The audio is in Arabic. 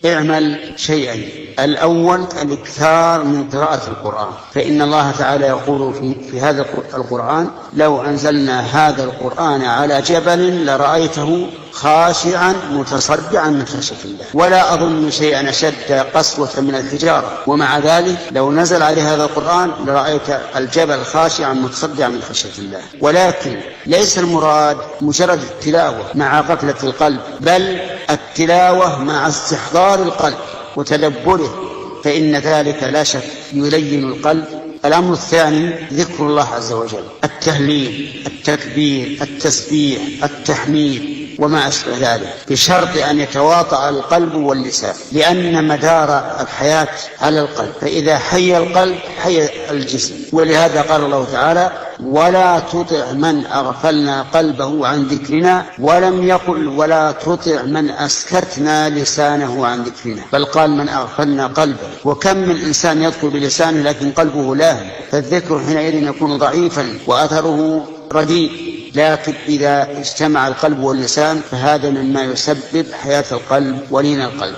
اعمل شيئين: الأول الإكثار من قراءة القرآن، فإن الله تعالى يقول في هذا القرآن: لو أنزلنا هذا القرآن على جبل لرأيته خاشعا متصدعا من خشية الله، ولا أظن شيئا أشد قسوة من الحجارة، ومع ذلك لو نزل عليه هذا القرآن لرأيت الجبل خاشعا متصدعا من خشية الله. ولكن ليس المراد مجرد التلاوة مع غفلة القلب، بل التلاوة مع استحضار القلب وتدبره، فإن ذلك لا شك يلين القلب. الأمر الثاني ذكر الله عز وجل، التهليل، التكبير، التسبيح، التحميد وما أشبه ذلك، بشرط أن يتواطأ القلب واللسان، لأن مدار الحياة على القلب، فإذا حي القلب حي الجسم. ولهذا قال الله تعالى: ولا تطع من أغفلنا قلبه عن ذكرنا، ولم يقل ولا تطع من أسكتنا لسانه عن ذكرنا، بل قال من أغفلنا قلبه. وكم من إنسان يذكر بلسانه لكن قلبه لاهٍ، فالذكر حينئذ يكون ضعيفا وأثره رديء. لكن إذا اجتمع القلب واللسان فهذا مما يسبب حياة القلب ولين القلب.